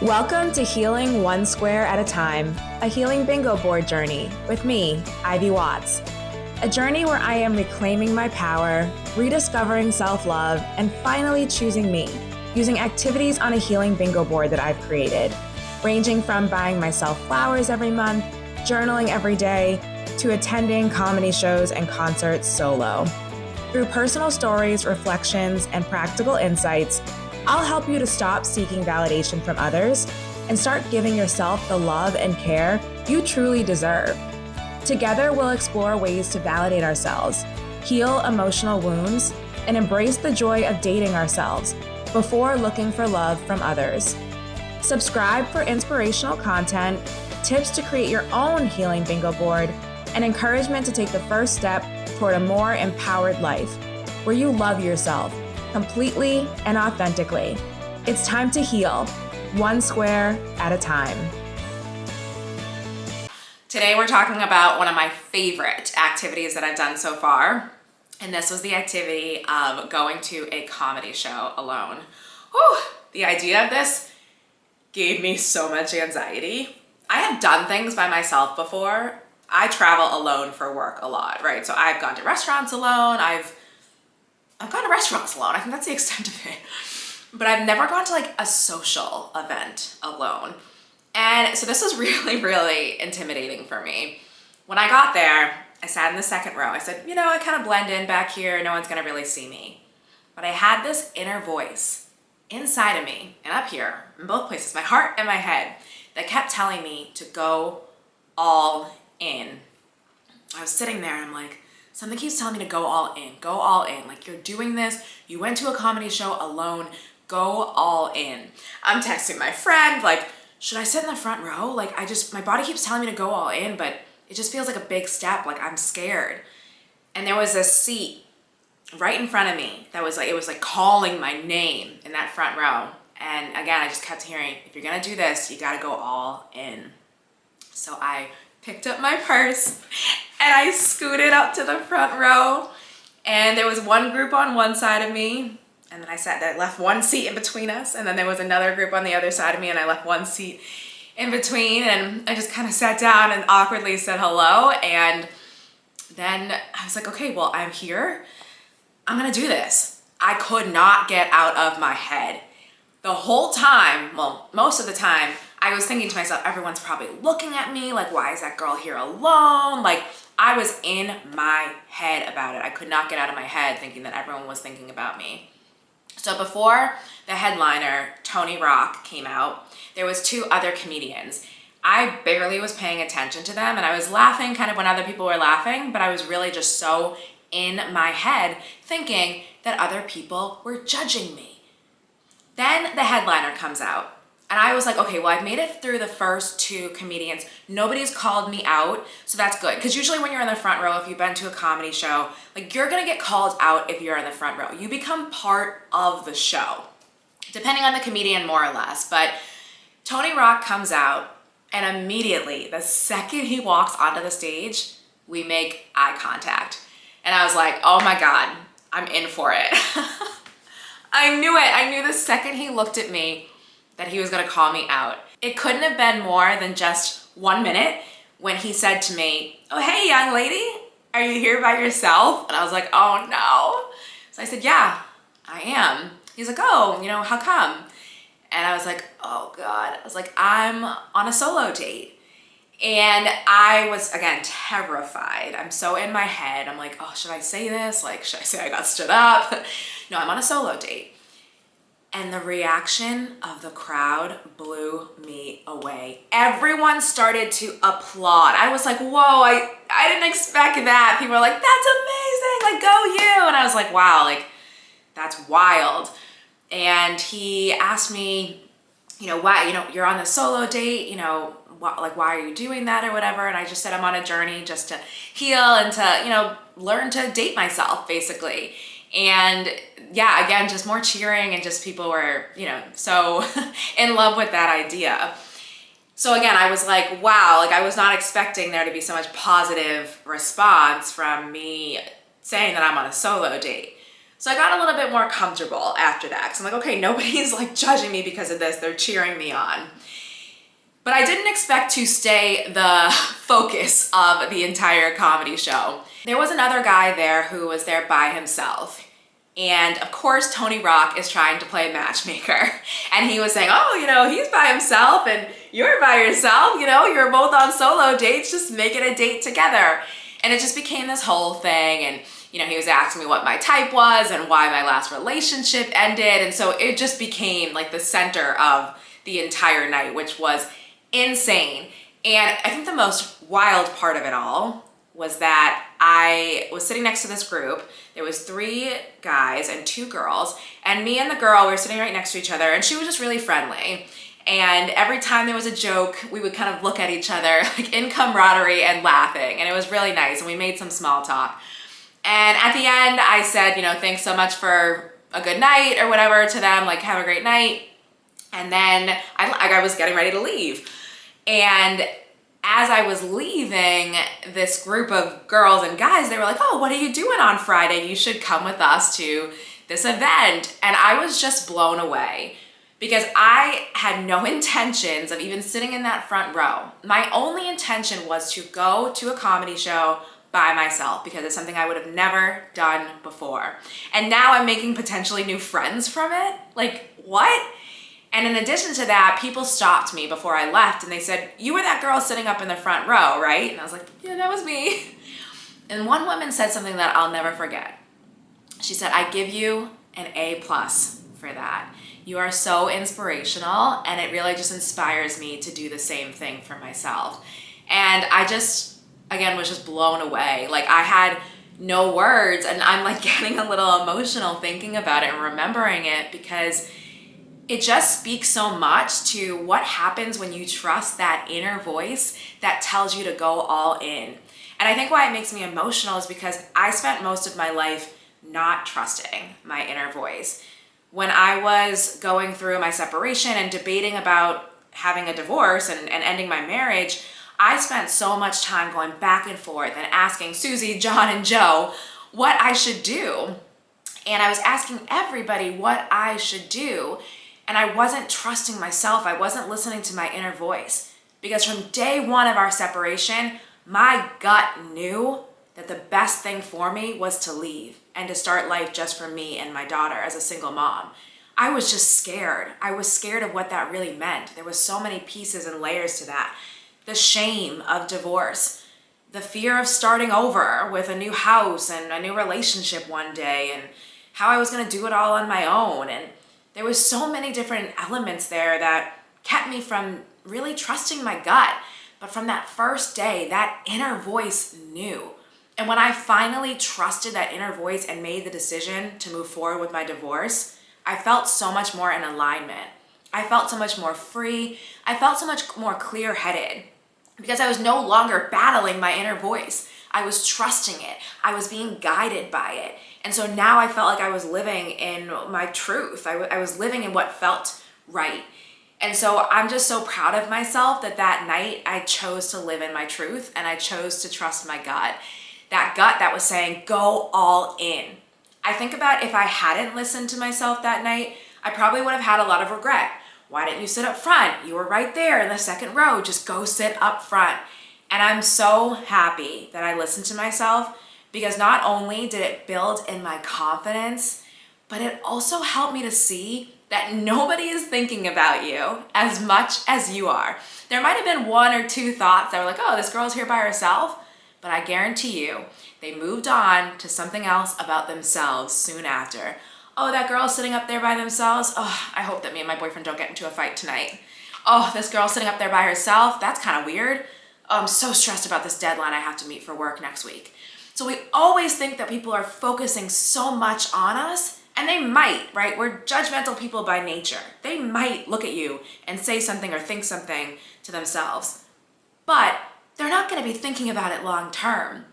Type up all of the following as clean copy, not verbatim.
Welcome to Healing One Square at a Time, a healing bingo board journey with me, Ivy Watts. A journey where I am reclaiming my power, rediscovering self-love, and finally choosing me, using activities on a healing bingo board that I've created, ranging from buying myself flowers every month, journaling every day, to attending comedy shows and concerts solo. Through personal stories, reflections, and practical insights, I'll help you to stop seeking validation from others and start giving yourself the love and care you truly deserve. Together, we'll explore ways to validate ourselves, heal emotional wounds, and embrace the joy of dating ourselves before looking for love from others. Subscribe for inspirational content, tips to create your own healing bingo board, and encouragement to take the first step toward a more empowered life where you love yourself completely and authentically. It's time to heal, one square at a time. Today we're talking about one of my favorite activities that I've done so far, and this was the activity of going to a comedy show alone. Whew, the idea of this gave me so much anxiety. I have done things by myself before. I travel alone for work a lot, right? So I've gone to restaurants alone, I've gone to restaurants alone. I think that's the extent of it. But I've never gone to like a social event alone. And so this was really, really intimidating for me. When I got there, I sat in the second row. I said, I kind of blend in back here. No one's gonna really see me. But I had this inner voice inside of me and up here, in both places, my heart and my head, that kept telling me to go all in. I was sitting there and I'm like, something keeps telling me to go all in, go all in. Like, you're doing this, you went to a comedy show alone, go all in. I'm texting my friend, like, should I sit in the front row? Like, my body keeps telling me to go all in, but it just feels like a big step, like I'm scared. And there was a seat right in front of me that was like, it was like calling my name in that front row. And again, I just kept hearing, if you're gonna do this, you gotta go all in. So I picked up my purse and I scooted up to the front row, and there was one group on one side of me, and then I left one seat in between us, and then there was another group on the other side of me, and I left one seat in between, and I just kind of sat down and awkwardly said hello. And then I was like, okay, well, I'm here, I'm gonna do this. I could not get out of my head. The whole time, well, most of the time, I was thinking to myself, everyone's probably looking at me, like, why is that girl here alone? Like, I was in my head about it. I could not get out of my head thinking that everyone was thinking about me. So before the headliner, Tony Rock, came out, there was two other comedians. I barely was paying attention to them, and I was laughing kind of when other people were laughing, but I was really just so in my head thinking that other people were judging me. Then the headliner comes out. And I was like, okay, well, I've made it through the first two comedians. Nobody's called me out, so that's good. Because usually when you're in the front row, if you've been to a comedy show, like, you're gonna get called out if you're in the front row. You become part of the show, depending on the comedian, more or less. But Tony Rock comes out, and immediately, the second he walks onto the stage, we make eye contact. And I was like, oh my God, I'm in for it. I knew it. I knew the second he looked at me that he was gonna call me out. It couldn't have been more than just 1 minute when he said to me, oh, hey, young lady, are you here by yourself? And I was like, oh no. So I said, yeah, I am. He's like, oh, how come? And I was like, oh God. I was like, I'm on a solo date. And I was, again, terrified. I'm so in my head. I'm like, oh, should I say this? Like, should I say I got stood up? No, I'm on a solo date. And the reaction of the crowd blew me away. Everyone started to applaud. I was like, whoa, I didn't expect that. People were like, that's amazing, like, go you. And I was like, wow, like, that's wild. And he asked me, why, you're on the solo date, why are you doing that or whatever? And I just said, I'm on a journey just to heal and to, learn to date myself, basically. And yeah, again, just more cheering, and just people were, so in love with that idea. So again, I was like, wow, like, I was not expecting there to be so much positive response from me saying that I'm on a solo date. So I got a little bit more comfortable after that, because I'm like, okay, nobody's like judging me because of this, they're cheering me on. But I didn't expect to stay the focus of the entire comedy show. There was another guy there who was there by himself. And of course, Tony Rock is trying to play matchmaker. And he was saying, oh, you know, he's by himself and you're by yourself, you know, you're both on solo dates, just make it a date together. And it just became this whole thing. And, you know, he was asking me what my type was and why my last relationship ended. And so it just became like the center of the entire night, which was insane. And I think the most wild part of it all was that I was sitting next to this group. There was 3 guys and 2 girls, and me and the girl, we were sitting right next to each other, and she was just really friendly. And every time there was a joke, we would kind of look at each other like in camaraderie and laughing, and it was really nice, and we made some small talk. And at the end, I said, you know, thanks so much for a good night or whatever to them, like have a great night. And then I was getting ready to leave. And as I was leaving, this group of girls and guys, they were like, oh, what are you doing on Friday? You should come with us to this event. And I was just blown away because I had no intentions of even sitting in that front row. My only intention was to go to a comedy show by myself because it's something I would have never done before. And now I'm making potentially new friends from it. Like, what? And in addition to that, people stopped me before I left and they said, you were that girl sitting up in the front row, right? And I was like, yeah, that was me. And one woman said something that I'll never forget. She said, I give you an A+ for that. You are so inspirational and it really just inspires me to do the same thing for myself. And I just, again, was just blown away. Like I had no words and I'm like getting a little emotional thinking about it and remembering it because it just speaks so much to what happens when you trust that inner voice that tells you to go all in. And I think why it makes me emotional is because I spent most of my life not trusting my inner voice. When I was going through my separation and debating about having a divorce and ending my marriage, I spent so much time going back and forth and asking Susie, John, and Joe what I should do. And I was asking everybody what I should do. And I wasn't trusting myself. I wasn't listening to my inner voice. Because from day one of our separation, my gut knew that the best thing for me was to leave and to start life just for me and my daughter as a single mom. I was just scared. I was scared of what that really meant. There was so many pieces and layers to that. The shame of divorce, the fear of starting over with a new house and a new relationship one day, and how I was gonna do it all on my own. And there was so many different elements there that kept me from really trusting my gut. But from that first day, that inner voice knew. And when I finally trusted that inner voice and made the decision to move forward with my divorce, I felt so much more in alignment. I felt so much more free. I felt so much more clear-headed because I was no longer battling my inner voice. I was trusting it. I was being guided by it. And so now I felt like I was living in my truth. I was living in what felt right. And so I'm just so proud of myself that night I chose to live in my truth and I chose to trust my gut. That gut that was saying, go all in. I think about if I hadn't listened to myself that night, I probably would have had a lot of regret. Why didn't you sit up front? You were right there in the second row. Just go sit up front. And I'm so happy that I listened to myself because not only did it build in my confidence, but it also helped me to see that nobody is thinking about you as much as you are. There might have been 1 or 2 thoughts that were like, oh, this girl's here by herself, but I guarantee you, they moved on to something else about themselves soon after. Oh, that girl's sitting up there by themselves. Oh, I hope that me and my boyfriend don't get into a fight tonight. Oh, this girl sitting up there by herself, that's kind of weird. Oh, I'm so stressed about this deadline I have to meet for work next week. So we always think that people are focusing so much on us, and they might, right? We're judgmental people by nature. They might look at you and say something or think something to themselves, but they're not going to be thinking about it long term.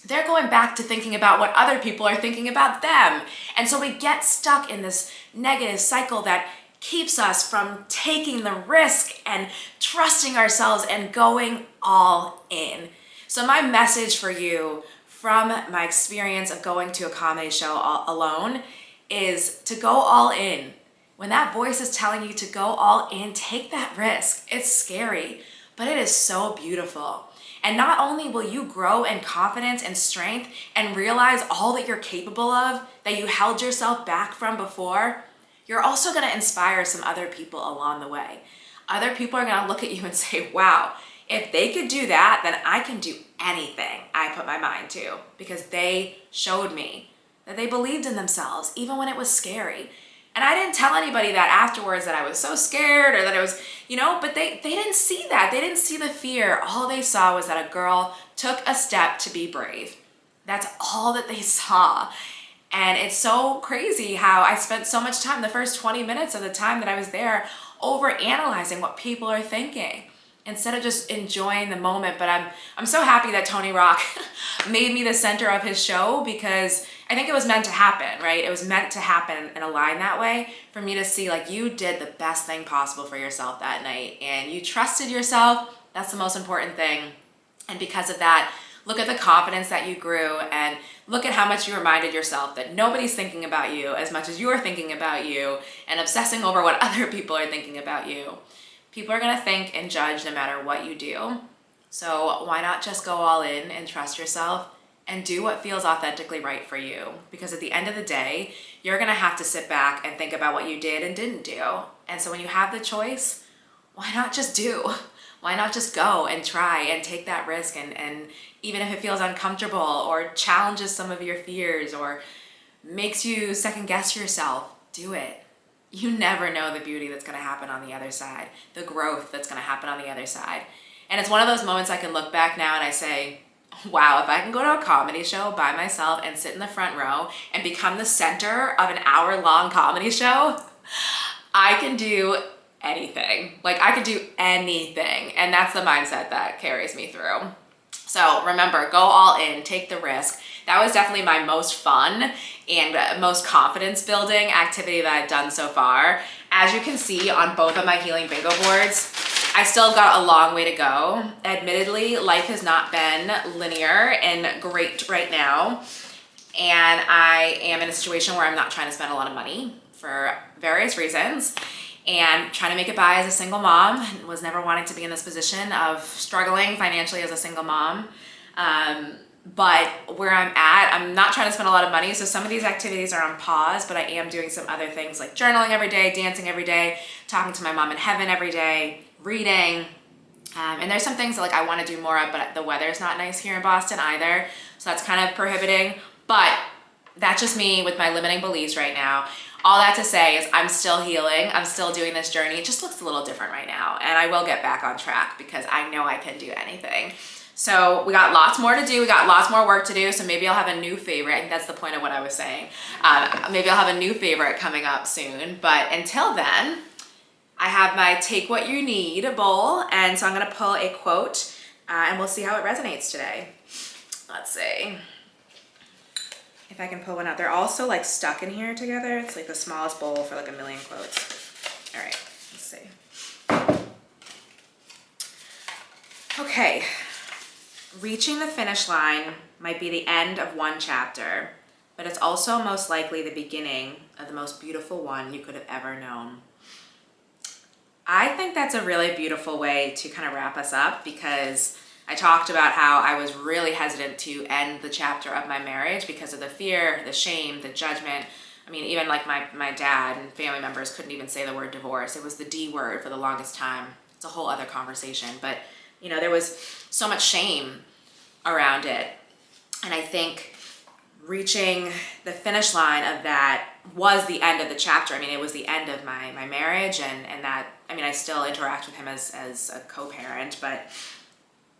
They're going back to thinking about what other people are thinking about them. And so we get stuck in this negative cycle that keeps us from taking the risk and trusting ourselves and going all in. So my message for you from my experience of going to a comedy show alone is to go all in. When that voice is telling you to go all in, take that risk. It's scary, but it is so beautiful. And not only will you grow in confidence and strength and realize all that you're capable of, that you held yourself back from before, you're also gonna inspire some other people along the way. Other people are gonna look at you and say, wow, if they could do that, then I can do anything I put my mind to, because they showed me that they believed in themselves, even when it was scary. And I didn't tell anybody that afterwards, that I was so scared or that I was, but they didn't see that. They didn't see the fear. All they saw was that a girl took a step to be brave. That's all that they saw. And it's so crazy how I spent so much time, the first 20 minutes of the time that I was there, over analyzing what people are thinking instead of just enjoying the moment. But I'm so happy that Tony Rock made me the center of his show, because I think it was meant to happen, right? It was meant to happen and align that way for me to see, like, you did the best thing possible for yourself that night and you trusted yourself. That's the most important thing. And because of that, look at the confidence that you grew, and look at how much you reminded yourself that nobody's thinking about you as much as you're thinking about you and obsessing over what other people are thinking about you. People are gonna think and judge no matter what you do. So why not just go all in and trust yourself and do what feels authentically right for you? Because at the end of the day, you're gonna have to sit back and think about what you did and didn't do. And so when you have the choice, why not just do? Why not just go and try and take that risk, and even if it feels uncomfortable or challenges some of your fears or makes you second guess yourself, do it. You never know the beauty that's gonna happen on the other side, the growth that's gonna happen on the other side. And it's one of those moments I can look back now and I say, wow, if I can go to a comedy show by myself and sit in the front row and become the center of an hour-long comedy show, I can do anything. Like, I could do anything. And that's the mindset that carries me through. So remember, go all in, take the risk. That was definitely my most fun and most confidence building activity that I've done so far. As you can see on both of my healing bingo boards, I still got a long way to go. Admittedly, life has not been linear and great right now. And I am in a situation where I'm not trying to spend a lot of money for various reasons, and trying to make it by as a single mom. Was never wanting to be in this position of struggling financially as a single mom. But where I'm at, I'm not trying to spend a lot of money, so some of these activities are on pause, but I am doing some other things like journaling every day, dancing every day, talking to my mom in heaven every day, reading. And there's some things that, like, I want to do more of, but the weather's not nice here in Boston either, so that's kind of prohibiting. But that's just me with my limiting beliefs right now. All that to say is I'm still healing. I'm still doing this journey. It just looks a little different right now, and I will get back on track because I know I can do anything. So we got lots more to do. We got lots more work to do. So maybe I'll have a new favorite. I think that's the point of what I was saying. Maybe I'll have a new favorite coming up soon. But until then, I have my Take What You Need bowl. And so I'm going to pull a quote and we'll see how it resonates today. Let's see if I can pull one out. They're also like stuck in here together. It's like the smallest bowl for like a million quotes. All right, let's see. Okay. Reaching the finish line might be the end of one chapter, but it's also most likely the beginning of the most beautiful one you could have ever known. I think that's a really beautiful way to kind of wrap us up, because I talked about how I was really hesitant to end the chapter of my marriage because of the fear, the shame, the judgment. I mean, even like my dad and family members couldn't even say the word divorce. It was the D word for the longest time. It's a whole other conversation, but you know, there was so much shame around it. And I think reaching the finish line of that was the end of the chapter. I mean, it was the end of my marriage, and that, I mean, I still interact with him as a co-parent, but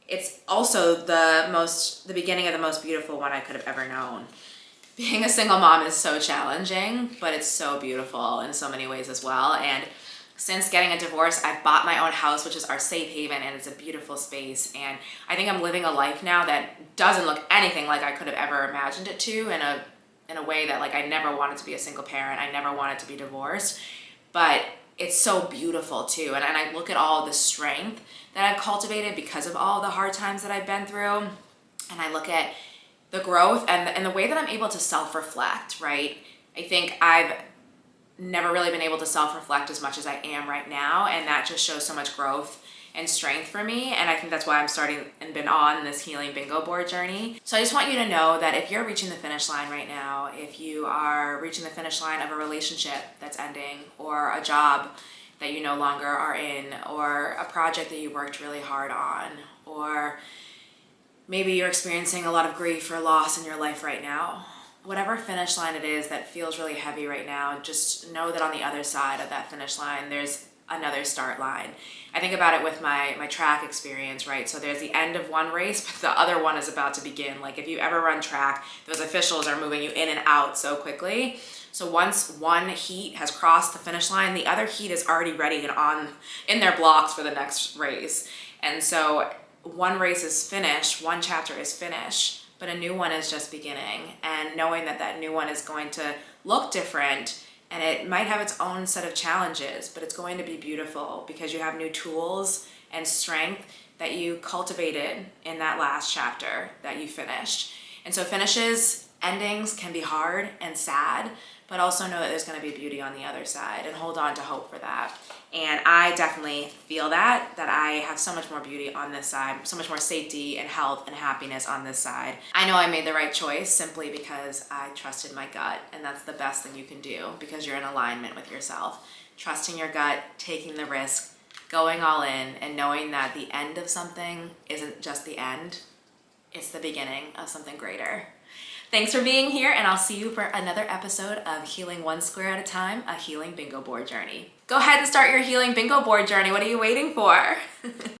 it's also the beginning of the most beautiful one I could have ever known. Being a single mom is so challenging, but it's so beautiful in so many ways as well. And since getting a divorce, I've bought my own house, which is our safe haven, and it's a beautiful space. And I think I'm living a life now that doesn't look anything like I could have ever imagined it to, in a way that, like, I never wanted to be a single parent. I never wanted to be divorced, but it's so beautiful too. And I look at all the strength that I've cultivated because of all the hard times that I've been through. And I look at the growth and the way that I'm able to self-reflect, right? I think I've never really been able to self-reflect as much as I am right now, and that just shows so much growth and strength for me. And I think that's why I'm starting and been on this healing bingo board journey. So I just want you to know that if you're reaching the finish line right now, if you are reaching the finish line of a relationship that's ending, or a job that you no longer are in, or a project that you worked really hard on, or maybe you're experiencing a lot of grief or loss in your life right now, whatever finish line it is that feels really heavy right now, just know that on the other side of that finish line, there's another start line. I think about it with my track experience, right? So there's the end of one race, but the other one is about to begin. Like if you ever run track, those officials are moving you in and out so quickly. So once one heat has crossed the finish line, the other heat is already ready and on in their blocks for the next race. And so one race is finished, one chapter is finished, but a new one is just beginning. And knowing that that new one is going to look different, and it might have its own set of challenges, but it's going to be beautiful because you have new tools and strength that you cultivated in that last chapter that you finished. And so finishes, endings can be hard and sad, but also know that there's going to be beauty on the other side, and hold on to hope for that. And I definitely feel that I have so much more beauty on this side, so much more safety and health and happiness on this side. I know I made the right choice simply because I trusted my gut, and that's the best thing you can do because you're in alignment with yourself. Trusting your gut, taking the risk, going all in, and knowing that the end of something isn't just the end, it's the beginning of something greater. Thanks for being here, and I'll see you for another episode of Healing One Square at a Time, a healing bingo board journey. Go ahead and start your healing bingo board journey. What are you waiting for?